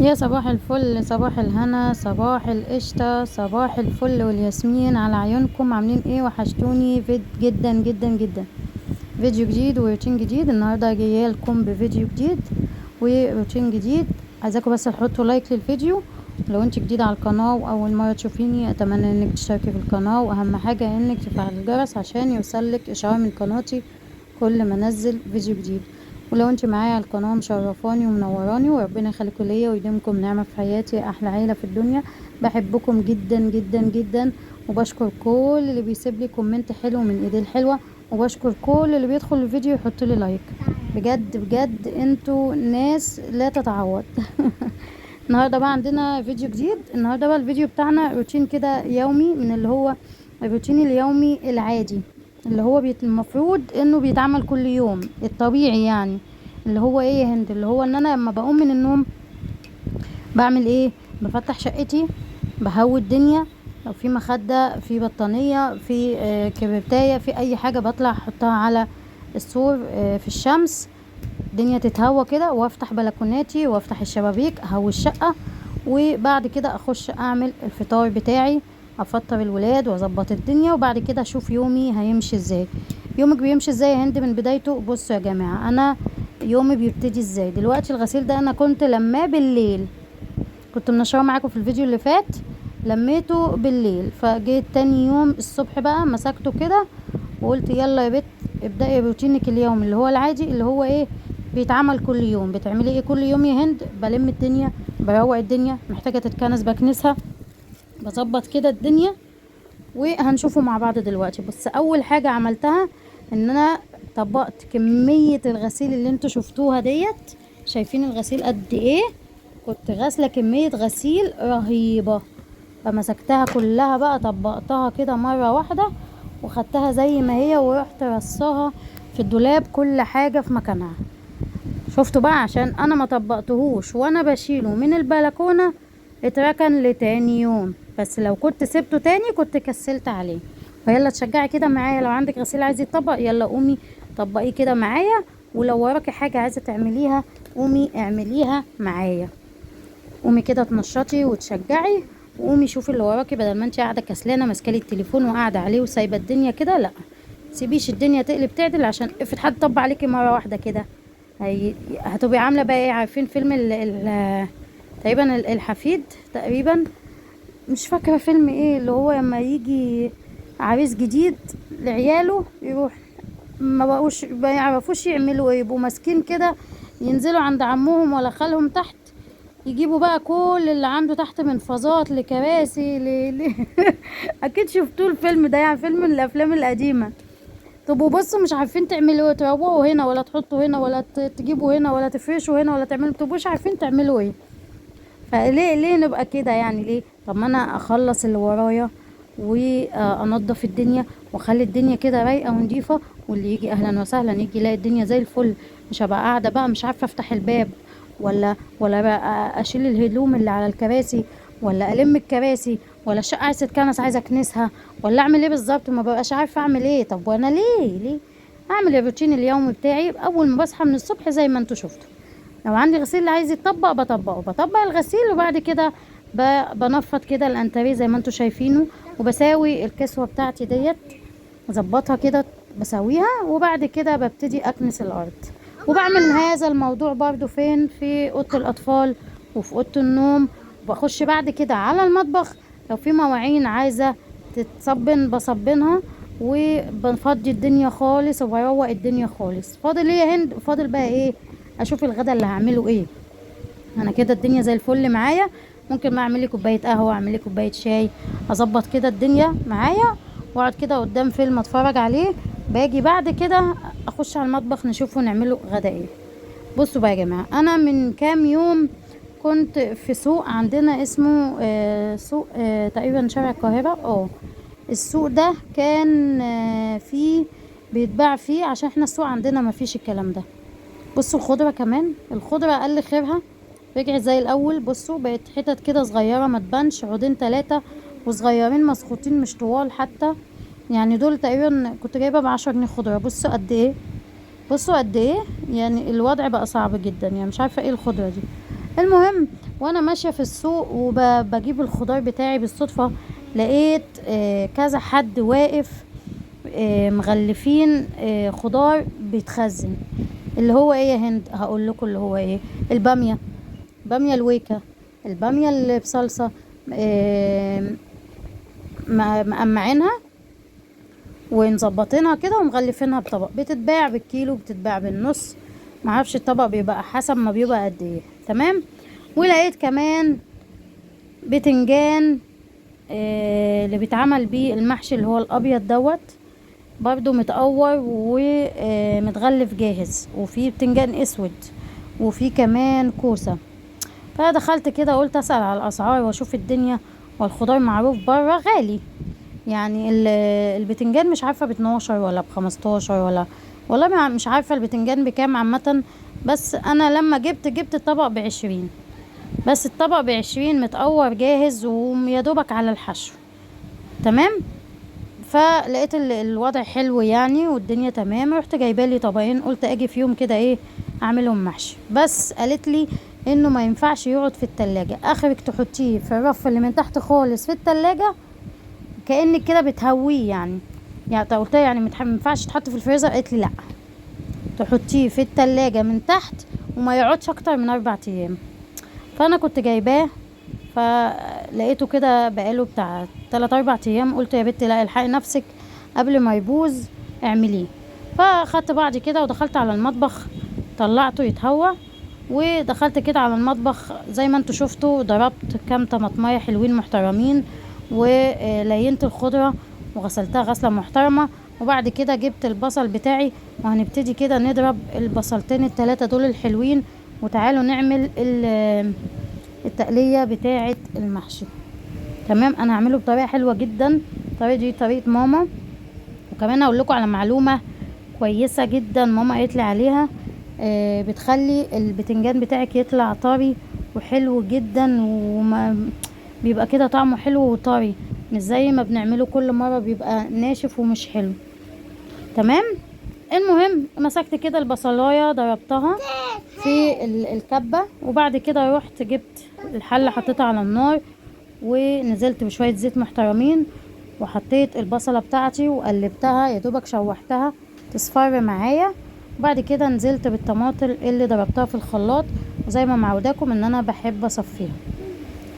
يا صباح الفل، صباح الهنا، صباح القشطة، صباح الفل والياسمين على عيونكم. عاملين ايه؟ وحشتوني جدا جدا جدا. فيديو جديد وروتين جديد. النهارده جايه لكم بفيديو جديد وروتين جديد. عايزاكم بس تحطوا لايك للفيديو. لو انت جديد على القناه واول مره تشوفيني اتمنى انك تشتركي في القناه، واهم حاجه انك تفعلي الجرس عشان يوصلك اشعار من قناتي كل ما انزل فيديو جديد. ولو انت معايا على القناه مشرفاني ومنوراني، وربنا يخليكم ليا ويديمكم نعمه في حياتي. احلى عيله في الدنيا. بحبكم جدا جدا جدا، وبشكر كل اللي بيسيب لي كومنت حلو من ايدي الحلوه، وبشكر كل اللي بيدخل الفيديو يحط لي لايك. بجد بجد انتوا ناس لا تتعوض. النهارده بقى عندنا فيديو جديد. النهارده بقى الفيديو بتاعنا روتين كده يومي، من اللي هو الروتين اليومي العادي، اللي هو المفروض انه بيتعمل كل يوم الطبيعي يعني. اللي هو ايه يا هند؟ اللي هو ان انا لما بقوم من النوم بعمل ايه؟ بفتح شقتي، بهوي الدنيا. لو في مخدة، في بطانية، في كبرتاية، في اي حاجة بطلع احطها على السور في الشمس. الدنيا تتهوى كده، وافتح بلكوناتي وافتح الشبابيك، اهوي الشقة. وبعد كده اخش اعمل الفطار بتاعي، افطر الولاد واظبط الدنيا، وبعد كده اشوف يومي هيمشي ازاي. يومك بيمشي ازاي يا هند من بدايته؟ بصوا يا جماعة، انا يومي بيبتدي ازاي دلوقتي. الغسيل ده انا كنت لماه بالليل، كنت منشره معاكم في الفيديو اللي فات. لميته بالليل، فجيت تاني يوم الصبح بقى مسكته كده وقلت يلا يا بت ابدأي روتينك اليوم اللي هو العادي، اللي هو ايه بيتعمل كل يوم. بتعملي ايه كل يوم يا هند؟ بلم الدنيا، بروق الدنيا، محتاجة تتكنس بكنسها، بظبط كده الدنيا. وهنشوفه مع بعض دلوقتي. بس اول حاجة عملتها ان انا طبقت كمية الغسيل اللي انتوا شفتوها ديت. شايفين الغسيل قد ايه؟ كنت غاسلة كمية غسيل رهيبة، فمسكتها كلها بقى طبقتها كده مرة واحدة، وخدتها زي ما هي ورحت رصاها في الدولاب، كل حاجة في مكانها. شفتوا بقى؟ عشان انا ما طبقتهوش وانا بشيله من البلكونة اتركن لتاني يوم. بس لو كنت سبته تاني كنت كسلت عليه. فيلا تشجعي كده معايا، لو عندك غسيل عايز يتطبق يلا قومي طبقيه كده معايا. ولو وراكي حاجة عايزة تعمليها قومي اعمليها معايا. قومي كده تنشطي وتشجعي، وقومي شوفي اللي وراكي، بدل ما انت قاعده كسلانه ماسكالي التليفون وقاعده عليه وسايبه الدنيا كده. لا، سيبيش الدنيا تقلب تعدل، عشان افرض حد طب عليكي مره واحده كده هتبقي عامله بقى ايه؟ عارفين فيلم تقريبا الحفيد تقريبا، مش فاكره فيلم ايه، اللي هو لما يجي عريس جديد لعياله يروح ما يعرفوش يعملوا ايه، يبقوا ماسكين كده، ينزلوا عند عمهم ولا خالهم تحت، يجيبوا بقى كل اللي عنده تحت، من فازات لكراسي اكيد شفتوه الفيلم ده، يعني فيلم من الافلام القديمه. طب وبصوا مش عارفين تعملوا ايه، تروقوا هنا ولا تحطوا هنا ولا تجيبوا هنا ولا تفرشوا هنا ولا تعملوا، متبقوش عارفين تعملوا ايه. فليه نبقى كده يعني؟ ليه؟ طب ما انا اخلص اللي ورايا وانضف الدنيا واخلي الدنيا كده رايقه ونضيفه، واللي يجي اهلا وسهلا يجي يلاقي الدنيا زي الفل. مش هبقى قاعده بقى مش عارفه افتح الباب، ولا بقى اشيل الهدوم اللي على الكراسي، ولا الم الكراسي، ولا الشقه عايزه تتكنس عايزه اكنسها، ولا اعمل ايه بالظبط؟ ما ببقاش عارفه اعمل ايه. طب وانا ليه اعمل الروتين اليومي بتاعي اول ما بصحى من الصبح زي ما انتوا شفتوا. لو عندي غسيل اللي عايز يتطبق بطبق الغسيل، وبعد كده بنفض كده الانتريه زي ما انتوا شايفينه، وبساوي الكسوه بتاعتي ديت، اظبطها كده بسويها، وبعد كده ببتدي اكنس الارض. وبعمل هذا الموضوع برضو فين؟ في اوضه الاطفال وفي اوضه النوم. وبخش بعد كده على المطبخ، لو في مواعين عايزه تتصبن بصبنها، وبنفضي الدنيا خالص وبروق الدنيا خالص. فاضل ايه يا هند؟ فاضل بقى ايه؟ اشوف الغدا اللي هعمله ايه. انا كده الدنيا زي الفل معايا. ممكن ما اعمل لي كوبايه قهوه، اعمل لي كوبايه شاي، اظبط كده الدنيا معايا، واقعد كده قدام فيلم اتفرج عليه. باجي بعد كده اخش على المطبخ نشوفه نعمله غدا ايه. بصوا بقى يا جماعه، انا من كام يوم كنت في سوق عندنا اسمه سوق تقريبا شارع القاهره. السوق ده كان فيه بيتباع فيه، عشان احنا السوق عندنا ما فيش الكلام ده. بصوا الخضرة كمان، الخضرة اقل خيرها رجعت زي الاول. بصوا بقت حتت كده صغيرة ما تبانش، عودين 3 وصغيرين مسخوطين مش طوال حتى. يعني دول تقريبا كنت جايبة ب10 جنيه خضرة. بصوا قد ايه، بصوا قد ايه. يعني الوضع بقى صعب جدا، يعني مش عارفة ايه الخضرة دي. المهم وانا ماشيه في السوق وبجيب الخضار بتاعي بالصدفه لقيت كذا حد واقف مغلفين خضار بيتخزن. اللي هو ايه يا هند؟ هقول لكم اللي هو ايه. الباميه، باميه الويكه، الباميه اللي بصلصه، مقمعينها ونظبطينها كده ومغلفينها بطبق، بتتباع بالكيلو، بتتباع بالنص، معرفش الطبق بيبقى حسب ما بيبقى قد ايه. تمام. ولقيت كمان بتنجان اللي بيتعمل بيه المحشي اللي هو الابيض دوت، برضو متقور ومتغلف جاهز، وفي بتنجان اسود، وفي كمان كوسة. فدخلت كده قلت اسأل على الاسعار واشوف الدنيا، والخضار معروف بره غالي. يعني البتنجان مش عارفة ب12 ولا ب15 ولا، والله مش عارفة البتنجان بكام عامة. بس انا لما جبت الطبق ب20، بس الطبق ب20 متقور جاهز ويادوبك على الحشو. تمام. فلقيت الوضع حلو يعني والدنيا تمام، رحت جايبالي طبقين، قلت اجي في يوم كده ايه اعملهم محشي. بس قالت لي انه ما ينفعش يقعد في التلاجة، اخرك تحطيه في الرف اللي من تحت خالص في التلاجة، كأنك كده بتهويه يعني. قلت يعني ما ينفعش تحط في الفريزر؟ قالت لي لا، تحطيه في التلاجة من تحت وما يقعدش اكتر من 4 ايام. فانا كنت جايباه فلقيته كده بقاله بتاع 3-4 ايام، قلت يا بنتي لا، الحقي نفسك قبل ما يبوظ اعمليه. فاخدت بعضي كده ودخلت على المطبخ، طلعته يتهوى، ودخلت كده على المطبخ زي ما انتوا شفتوا، ضربت كام طماطمايه حلوين محترمين، ولينت الخضره وغسلتها غسله محترمه. وبعد كده جبت البصل بتاعي، وهنبتدي كده نضرب البصلتين التلاتة دول الحلوين، وتعالوا نعمل التقلية بتاعة المحشي. تمام. انا هعمله بطريقة حلوة جدا، الطريقة دي طريقة ماما. وكمان اقول لكم على معلومة كويسة جدا ماما قالت لي عليها، بتخلي البتنجان بتاعك يطلع طري وحلو جدا، وما بيبقى كده طعمه حلو وطري، مش زي ما بنعمله كل مرة بيبقى ناشف ومش حلو. تمام. المهم مسكت كده البصلايه ضربتها في الكبه، وبعد كده رحت جبت الحله حطيتها على النار، ونزلت بشويه زيت محترمين، وحطيت البصله بتاعتي وقلبتها يا دوبك شوحتها تصفر معايا. وبعد كده نزلت بالطماطم اللي ضربتها في الخلاط، وزي ما معوداكم ان انا بحب اصفيها.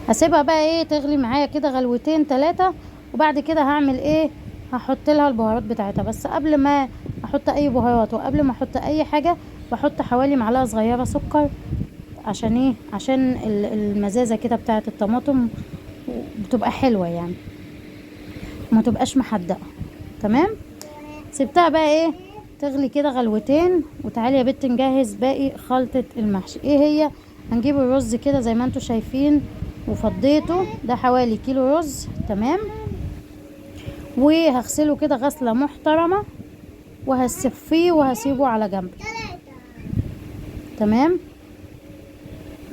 هسيبها بقى ايه تغلي معايا كده غلوتين 3، وبعد كده هعمل ايه، هحط لها البهارات بتاعتها. بس قبل ما احط اي بهارات وقبل ما احط اي حاجه بحط حوالي معلقه صغيره سكر. عشان ايه؟ عشان المزازه كده بتاعه الطماطم بتبقى حلوه يعني، ما تبقاش محدقه. تمام. سبتها بقى ايه تغلي كده غلوتين، وتعالي يا بت نجهز باقي خلطه المحشي. ايه هي؟ هنجيب الرز كده زي ما انتوا شايفين، وفضيته، ده حوالي كيلو رز. تمام. وهغسله كده غسله محترمه، وهصفيه وهسيبه على جنب. تمام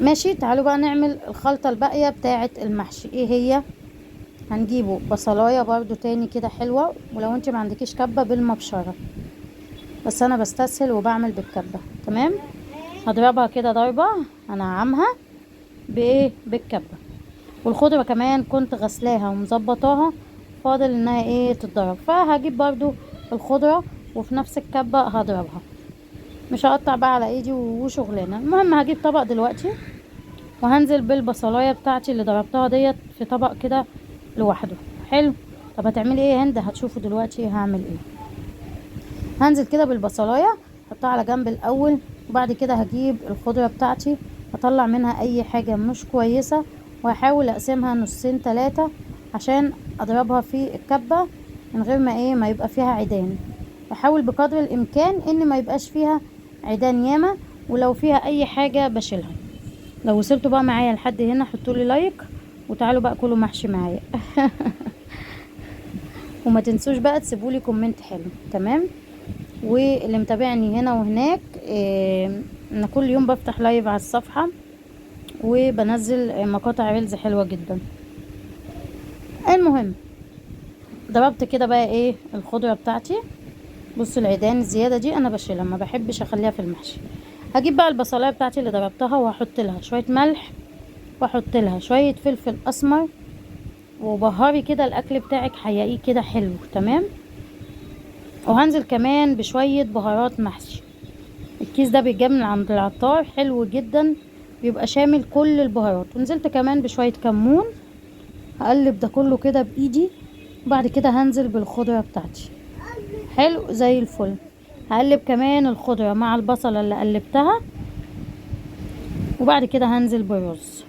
ماشي. تعالوا بقى نعمل الخلطة الباقية بتاعة المحشي. ايه هي؟ هنجيبه بصلاية برضو تاني كده حلوة، ولو انت ما عندكيش كبة بالمبشرة، بس انا بستسهل وبعمل بالكبة. تمام. هضربها كده ضربة، هنعمها بايه؟ بالكبة. والخضرة كمان كنت غسلاها ومظبطاها، فاضل انها ايه تتضرب. فهجيب برضو الخضرة وفي نفس الكبة هضربها، مش هقطع بقى على ايدي وشغلانه. المهم هجيب طبق دلوقتي، وهنزل بالبصلايه بتاعتي اللي ضربتها ديت في طبق كده لوحده. حلو. طب هتعملي ايه يا هند؟ هتشوفوا دلوقتي هعمل ايه. هنزل كده بالبصلايه احطها على جنب الاول، وبعد كده هجيب الخضره بتاعتي اطلع منها اي حاجه مش كويسه، وهحاول اقسمها نصين 3 عشان اضربها في الكبه من غير ما ايه ما يبقى فيها عيدان. بحاول بقدر الامكان ان ما يبقاش فيها عيدان ياما، ولو فيها اي حاجه بشيلها. لو وصلتوا بقى معايا لحد هنا حطوا لي لايك، وتعالوا بقى كلوا محشي معايا. وما تنسوش بقى تسيبوا لي كومنت حلو. تمام. واللي متابعني هنا وهناك انا كل يوم بفتح لايف على الصفحه، وبنزل مقاطع ريلز حلوه جدا. المهم ضربت كده بقى ايه الخضره بتاعتي. بصوا العيدان الزياده دي انا بشيلها، ما بحبش اخليها في المحشي. هجيب بقى البصلايه بتاعتي اللي ضربتها وهحط لها شويه ملح واحط لها شويه فلفل اسمر، وبهاري كده الاكل بتاعك حقيقي كده حلو. تمام. وهنزل كمان بشويه بهارات محشي. الكيس ده بيتجاب من عند العطار، حلو جدا، بيبقى شامل كل البهارات. ونزلت كمان بشويه كمون. هقلب ده كله كده بايدي، وبعد كده هنزل بالخضره بتاعتي. حلو زي الفل. هقلب كمان الخضره مع البصله اللي قلبتها، وبعد كده هنزل بالرز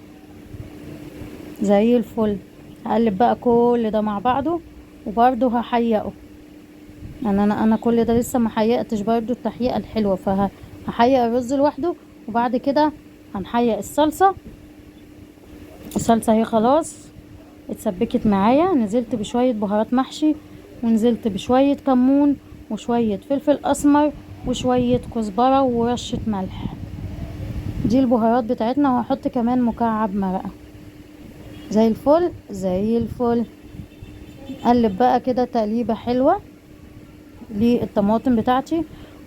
زي الفل. هقلب بقى كل ده مع بعضه، وبرده هحيقه. يعني انا كل ده لسه ما حيقتش برده التحييقه الحلوه، فهحيق الرز لوحده، وبعد كده هنحيق الصلصه. الصلصه اهي خلاص اتسبكت معايا. نزلت بشويه بهارات محشي، ونزلت بشويه كمون، وشويه فلفل اسمر، وشويه كزبره، ورشه ملح. دي البهارات بتاعتنا. وهحط كمان مكعب مرقه. زي الفل زي الفل. قلب بقى كده تقليبه حلوه للطماطم بتاعتي،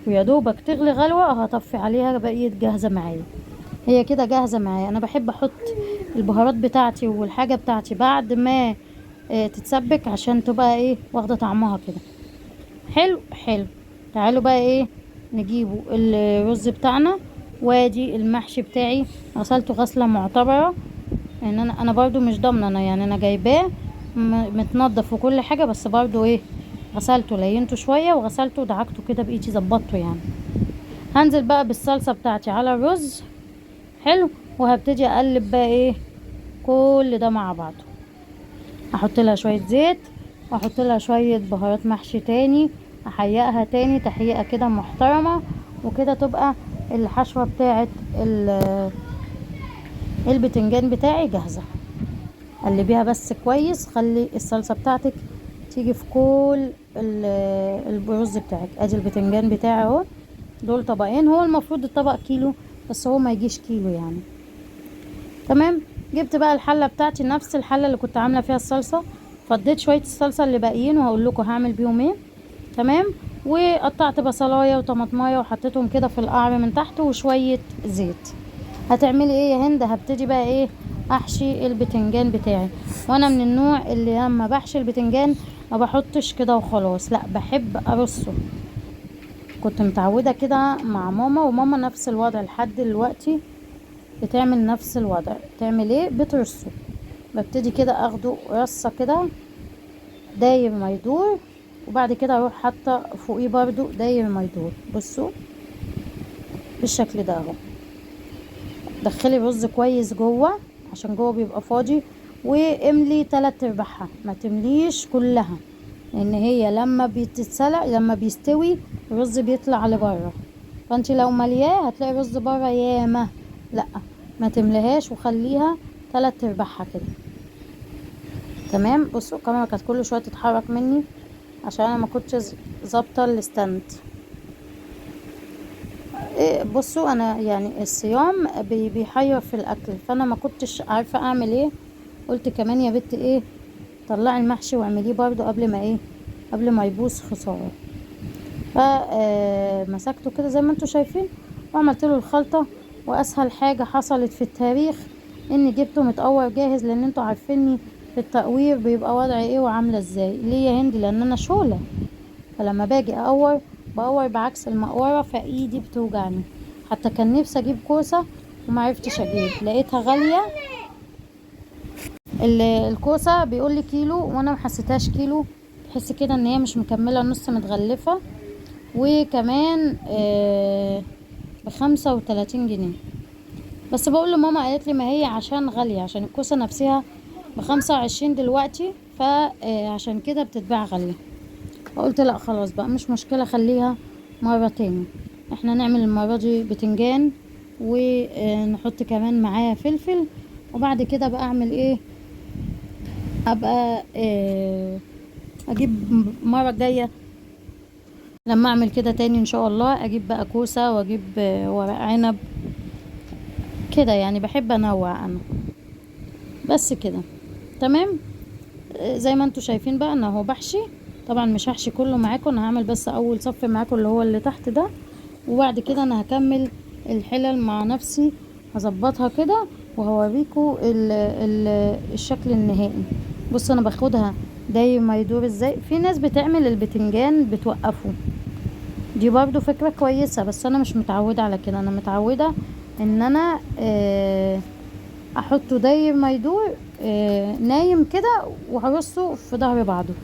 ويا دوبك تغلي غلوه هطفي عليها. بقيت جاهزه معايا، هي كده جاهزه معايا. انا بحب احط البهارات بتاعتي والحاجه بتاعتي بعد ما تتسبك، عشان تبقى ايه واخده طعمها كده حلو حلو. تعالوا بقى ايه نجيبوا الرز بتاعنا. وادي المحشي بتاعي غسلته غسله معتبره. ان انا برضو مش ضامنه، انا يعني انا جايباه متنضف وكل حاجه، بس برضو ايه غسلته لينته شويه، وغسلته ودعكته كده بايدي ظبطته يعني. هنزل بقى بالصلصه بتاعتي على الرز. حلو. وهبتدي اقلب بقى ايه كل ده مع بعضه. هحط لها شويه زيت، واحط لها شويه بهارات محشي تاني، احيقها تاني تحيقه كده محترمه، وكده تبقى الحشوه بتاعه البتنجان بتاعي جاهزه. قلبيها بس كويس، خلي الصلصه بتاعتك تيجي في كل الرز بتاعك. ادي البتنجان بتاعي اهو. دول طبقين، هو المفروض الطبق كيلو، بس هو ما يجيش كيلو يعني. تمام. جبت بقى الحله بتاعتي، نفس الحله اللي كنت عامله فيها الصلصه. فضيت شويه الصلصه اللي باقيين، وهقول لكم هعمل بيهم ايه. تمام. وقطعت بصلايه وطماطمايه وحطيتهم كده في القعر من تحت، وشويه زيت. هتعملي ايه يا هند؟ هبتدي بقى ايه احشي البتنجان بتاعي. وانا من النوع اللي لما بحشي البتنجان ما بحطش كده وخلاص، لا بحب ارصه. كنت متعوده كده مع ماما، وماما نفس الوضع لحد دلوقتي بتعمل نفس الوضع. تعمل ايه؟ بترصه. ببتدي كده اخده رصه كده داير ما يدور، وبعد كده اروح حاطه فوقيه برضو داير ما يدور. بصوا بالشكل ده اهو. دخلي الرز كويس جوه، عشان جوه بيبقى فاضي، واملي 3/4، ما تمليش كلها، لان هي لما بتتسلق لما بيستوي الرز بيطلع لبره. فانت لو ملياه هتلاقي الرز بره ياما. لا ما تمليهاش، وخليها 3/4 كده. تمام. بصوا الكاميرا كانت كل شويه تتحرك مني عشان انا ما كنتش ظابطه الستاند. بصوا انا يعني الصيام بيحير في الاكل، فانا ما كنتش عارفه اعمل ايه. قلت كمان يا بنت ايه طلعي المحشي واعمليه برضو قبل ما يبوظ خساره. فمسكته كده زي ما انتوا شايفين، وعملت له الخلطه. واسهل حاجه حصلت في التاريخ اني جبته متقور جاهز، لان انتوا عارفيني في التقوير بيبقى وضعي ايه وعامله ازاي. ليه يا هندي؟ لان انا شوله، فلما باجي بقور بعكس المقوره، فايدي بتوجعني. حتى كان نفسي اجيب كوسه وما عرفتش اجيب، لقيتها غاليه. الكوسه بيقول لي كيلو، وانا ما حسيتهاش كيلو. تحس كده ان هي مش مكمله نص، متغلفه. وكمان ب35 جنيه. بس بقول لماما، قالت لي ما هي عشان غاليه، عشان الكوسه نفسها ب25 دلوقتي، فعشان كده بتتباع غاليه. فقلت لا خلاص بقى مش مشكله، خليها مره تاني. احنا نعمل المره دي بتنجان، ونحط كمان معاه فلفل. وبعد كده بقى اعمل ايه؟ ابقى اجيب مره جايه لما اعمل كده تاني ان شاء الله، اجيب بقى كوسه، واجيب ورق عنب كده. يعني بحب انوع انا بس كده. تمام. زي ما انتوا شايفين بقى انا اهو بحشي. طبعا مش هحشي كله معاكم، انا هعمل بس اول صف معاكم اللي هو اللي تحت ده، وبعد كده انا هكمل الحلل مع نفسي، هظبطها كده وهوريكم الشكل النهائي. بصوا انا باخدها داير ما يدور ازاي. في ناس بتعمل البتنجان بتوقفه، دي برضو فكرة كويسة، بس انا مش متعودة على كده. انا متعودة ان انا احطه داير ما يدور نايم كده، وهرصه في ظهر بعضه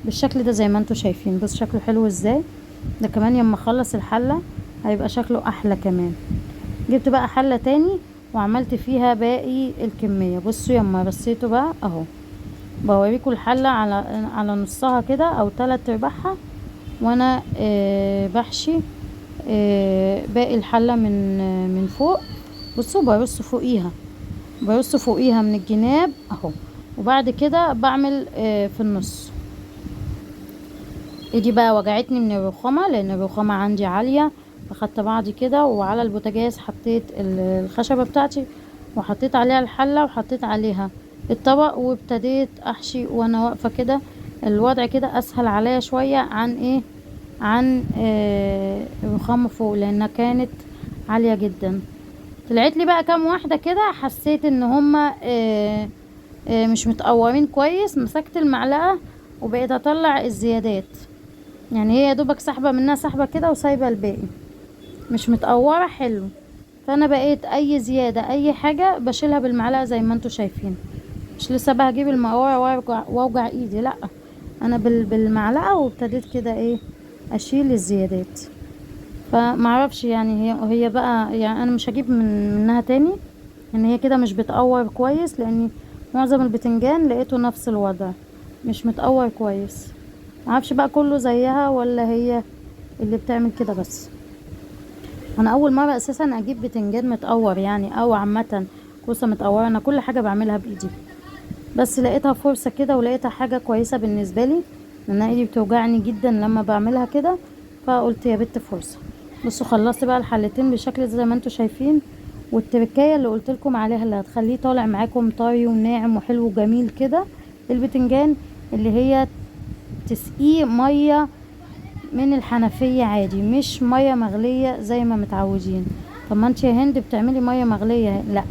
بالشكل ده زي ما انتوا شايفين. بص شكله حلو ازاي. ده كمان لما اخلص الحلة هيبقى شكله احلى كمان. جبت بقى حلة تاني وعملت فيها باقي الكمية. بصوا لما رصيته بقى اهو، بوريكم الحلة على نصها كده او 3/4، وانا بحشي باقي الحلة من فوق. بصوا برص فوقيها من الجناب اهو، وبعد كده بعمل في النص. ايدي بقى وجعتني من الرخامة لان الرخامة عندي عالية، فخدت بعضي كده وعلى البوتاجاز حطيت الخشبة بتاعتي، وحطيت عليها الحلة وحطيت عليها الطبق، وابتديت احشي وانا واقفة كده. الوضع كده اسهل عليا شوية عن الرخامة فوق لانها كانت عالية جدا. طلعت لي بقى كام واحدة كده، حسيت ان هما مش متقورين كويس. مسكت المعلقة وبقيت اطلع الزيادات، يعني هي يا دوبك سحبة منها سحبة كده وسايبة الباقي مش متقورة حلو. فانا بقيت اي زيادة اي حاجة بشيلها بالمعلقة زي ما انتوا شايفين. مش لسه بقى هجيب المقورة واوجع ايدي، لا انا بالمعلقة وابتديت كده اشيل الزيادات. فمعرفش يعني هي بقى، يعني انا مش هجيب منها تاني ان هي كده مش بتقور كويس، لاني معظم البتنجان لقيته نفس الوضع مش متقور كويس. معرفش بقى كله زيها ولا هي اللي بتعمل كده بس. انا اول مره اساسا اجيب بتنجان متقور يعني، او عامه كوسه متقوره. انا كل حاجه بعملها بايدي، بس لقيتها فرصه كده ولقيتها حاجه كويسه بالنسبه لي، لان ايدي بتوجعني جدا لما بعملها كده، فقلت يا بنت فرصه. بصوا خلصت بقى الحلتين بالشكل زي ما انتوا شايفين. والتركايه اللي قلت لكم عليها اللي هتخليه طالع معاكم طري وناعم وحلو وجميل كده، البتنجان اللي هي تسقيه ميه من الحنفيه عادي، مش ميه مغليه زي ما متعودين. طب ما انت يا هند بتعملي ميه مغليه. لا،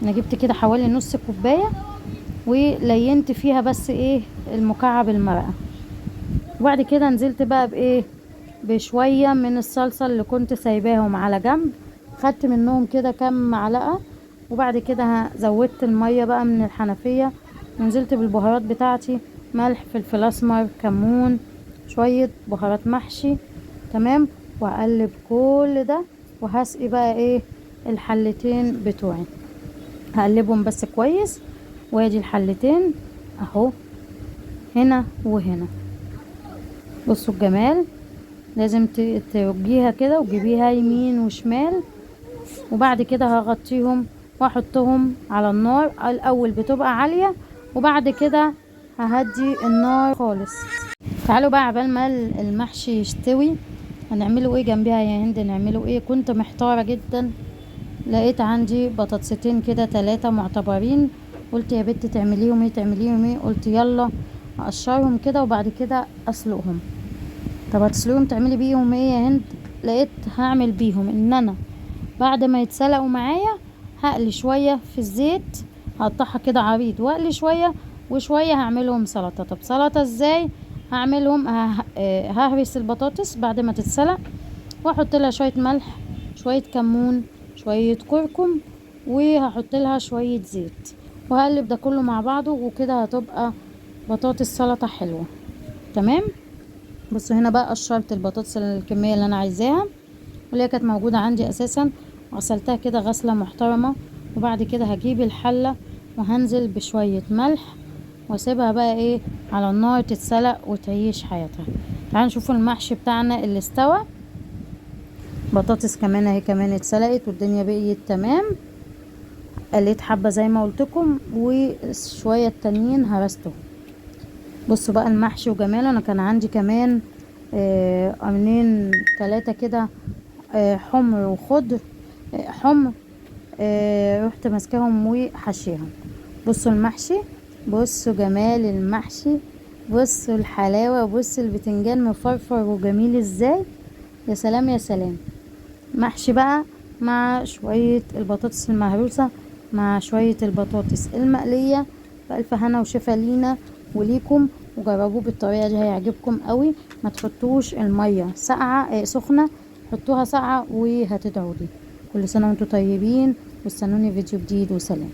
انا جبت كده حوالي نص كوبايه ولينت فيها بس المكعب المرقه، وبعد كده نزلت بقى بشويه من الصلصه اللي كنت سايباهم على جنب. خدت منهم كده كام معلقه، وبعد كده زودت الميه بقى من الحنفيه، ونزلت بالبهارات بتاعتي: ملح، فلفل اسمر، كمون، شويه بهارات محشي. تمام. واقلب كل ده وهسقي بقى الحلتين بتوعي. هقلبهم بس كويس. وادي الحلتين اهو، هنا وهنا. بصوا الجمال. لازم ترجيها كده وتجيبيها يمين وشمال، وبعد كده هغطيهم واحطهم على النار. الاول بتبقى عالية، وبعد كده ههدي النار خالص. تعالوا بقى عبال ما المحشي يستوي هنعمله ايه جنبها يا هند؟ نعمله ايه؟ كنت محتارة جدا. لقيت عندي بطاطستين كده 3 معتبرين، قلت يا بنت تعمليهم ايه؟ قلت يلا اقشرهم كده وبعد كده اسلقهم. طب هتسلقهم تعملي بيهم ايه يا هند؟ لقيت هعمل بيهم ان انا بعد ما يتسلقوا معايا هقلي شوية في الزيت، هقطعها كده عريض واقلي شوية وشوية هعملهم سلطة. طب سلطة ازاي هعملهم؟ ههرس البطاطس بعد ما تتسلق، واحط لها شوية ملح، شوية كمون، شوية كركم، وهحط لها شوية زيت، وهقلب ده كله مع بعضه، وكده هتبقى بطاطس سلطة حلوة. تمام. بصوا هنا بقى قشرت البطاطس الكمية اللي انا عايزاها، واللي هي كانت موجودة عندي اساسا، غسلتها كده غسلة محترمة. وبعد كده هجيب الحلة وهنزل بشوية ملح واسيبها بقى على النار تتسلق وتعيش حياتها. تعالوا نشوفوا المحشي بتاعنا اللي استوى. بطاطس كمان اهي كمان اتسلقت والدنيا بقيت تمام. قليت حبة زي ما قلتكم، وشوية التانيين هرستهم. بصوا بقى المحشي وجماله. انا كان عندي كمان قرنين 3 كده حمر وخضر. حمر رحت ماسكاهم وحشيهم. بصوا المحشي، بصوا جمال المحشي، بصوا الحلاوة، بصوا البتنجان مفرفر وجميل ازاي. يا سلام يا سلام. محشي بقى مع شوية البطاطس المهروسة مع شوية البطاطس المقلية. بألف هنا وشفا لينا وليكم، وجربوه بالطريقة دي هيعجبكم قوي. ما تحطوش المية ساقعة سخنة، حطوها ساقعة وهتدعوا لي. كل سنة وانتم طيبين، واستنوني فيديو جديد وسلام.